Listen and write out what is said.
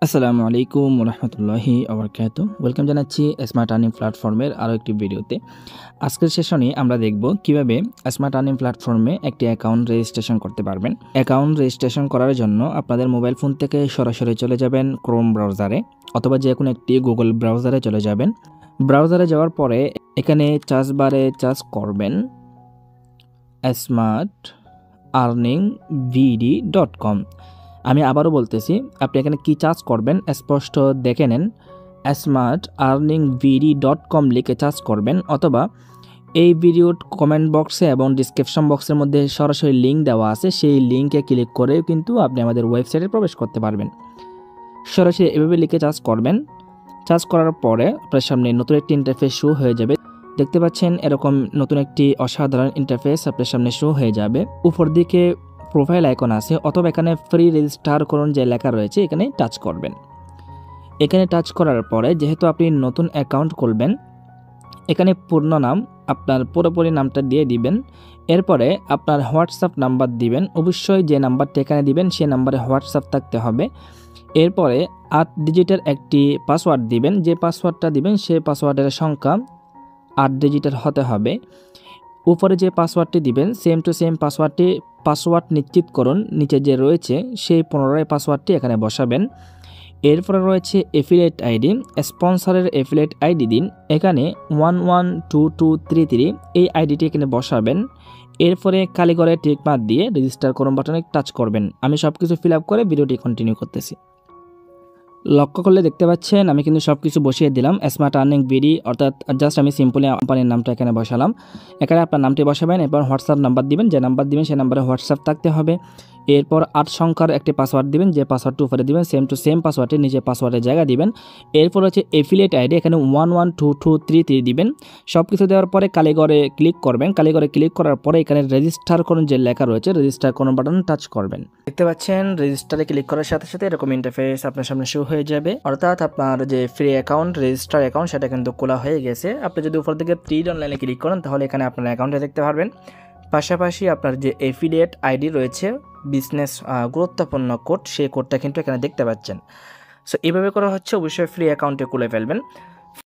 আসসালামু আলাইকুম রহমতুল্লাহি আবরকাতুহু। ওয়েলকাম জানাচ্ছি স্মার্ট আর্নিং প্ল্যাটফর্মের আরও একটি ভিডিওতে। আজকের সেশনে আমরা দেখব কিভাবে স্মার্ট আর্নিং প্ল্যাটফর্মে একটি অ্যাকাউন্ট রেজিস্ট্রেশন করতে পারবেন। অ্যাকাউন্ট রেজিস্ট্রেশন করার জন্য আপনাদের মোবাইল ফোন থেকে সরাসরি চলে যাবেন ক্রোম ব্রাউজারে অথবা যে কোনো একটি গুগল ব্রাউজারে চলে যাবেন। ব্রাউজারে যাওয়ার পরে এখানে সার্চ বারে সার্চ করবেন smartearningvd.com। আমি আবারও বলতেছি, আপনি এখানে কি চার্জ করবেন স্পষ্ট দেখে নেন। smartearningvd.com লিখে চার্জ করবেন, অথবা এই ভিডিওর কমেন্ট বক্সে এবং ডিসক্রিপশন বক্সের মধ্যে সরাসরি লিঙ্ক দেওয়া আছে, সেই লিঙ্কে ক্লিক করেও কিন্তু আপনি আমাদের ওয়েবসাইটে প্রবেশ করতে পারবেন। সরাসরি এভাবে লিখে চার্জ করবেন। চার্জ করার পরে আপনার সামনে নতুন একটি ইন্টারফেস শো হয়ে যাবে। দেখতে পাচ্ছেন এরকম নতুন একটি অসাধারণ ইন্টারফেস আপনার সামনে শো হয়ে যাবে। উপর দিকে প্রোফাইল আইকন আছে, অথবা এখানে ফ্রি রেজিস্টার করুন যে লেখা রয়েছে এখানে টাচ করবেন। এখানে টাচ করার পরে যেহেতু আপনি নতুন অ্যাকাউন্ট খুলবেন, এখানে পূর্ণ নাম আপনার পুরোপুরি নামটা দিয়ে দিবেন। এরপরে আপনার হোয়াটসঅ্যাপ নাম্বার দিবেন। অবশ্যই যে নাম্বারটা এখানে দিবেন সেই নাম্বারে হোয়াটসঅ্যাপ থাকতে হবে। এরপরে 8 ডিজিটের একটি পাসওয়ার্ড দিবেন। যে পাসওয়ার্ডটা দিবেন সেই পাসওয়ার্ডের সংখ্যা 8 ডিজিটের হতে হবে। উপরে যে পাসওয়ার্ডটি দিবেন সেম টু সেম পাসওয়ার্ড নিশ্চিত করুন নিচে যে রয়েছে সেই পুনরায় পাসওয়ার্ডটি এখানে বসাবেন। এরপরে রয়েছে এফিলিয়েট আইডি, স্পন্সরের এফিলিয়েট আইডি দিন। এখানে 112233 এই আইডিটি এখানে বসাবেন। এরপরে খালি করে টিক মার্ক দিয়ে রেজিস্টার করুন বাটনে টাচ করবেন। আমি সব কিছু ফিল আপ করে ভিডিওটি কন্টিনিউ করতেছি। লক্ষ্য করলে দেখতে পাচ্ছেন আমি কিন্তু সব কিছু বসিয়ে দিলাম। স্মার্ট আর্নিং ভিডি, অর্থাৎ জাস্ট আমি সিম্পলি কোম্পানির নামটা এখানে বসালাম। এখানে আপনার নামটি বসাবেন, এরপর হোয়াটসঅ্যাপ নাম্বার দিবেন। যে নাম্বার দিবেন সেই নাম্বারে হোয়াটসঅ্যাপ থাকতে হবে। এরপর 8 সংখ্যার একটি পাসওয়ার্ড দিবেন। যে পাসওয়ার্ডটি উপরে দিবেন সেম টু সেম পাসওয়ার্ডটি নিচে পাসওয়ার্ডের জায়গা দিবেন। এরপর হচ্ছে এফিলিয়েট আইডি, এখানে 112233 দিবেন। সব কিছু দেওয়ার পরে কালীঘরে ক্লিক করবেন। কালীঘরে ক্লিক করার পরে এখানে রেজিস্টার করুন যে লেখা রয়েছে রেজিস্টার করুন বাটন টাচ করবেন। দেখতে পাচ্ছেন রেজিস্টারে ক্লিক করার সাথে সাথে এরকম ইন্টারফেস আপনার সামনে শো হয়ে যাবে, অর্থাৎ আপনার যে ফ্রি অ্যাকাউন্ট রেজিস্টার অ্যাকাউন্ট সেটা কিন্তু খোলা হয়ে গেছে। আপনি যদি উপর থেকে ট্রিড অনলাইনে ক্লিক করেন তাহলে এখানে আপনার অ্যাকাউন্টে দেখতে পারবেন। পাশাপাশি আপনার যে এফিলিয়েট আইডি রয়েছে, বিজনেস গুরুত্বপূর্ণ কোড, সেই কোডটা কিন্তু এখানে দেখতে পাচ্ছেন। সো এইভাবে করা হচ্ছে। অবশ্যই ফ্রি অ্যাকাউন্টে খুলে ফেলবেন।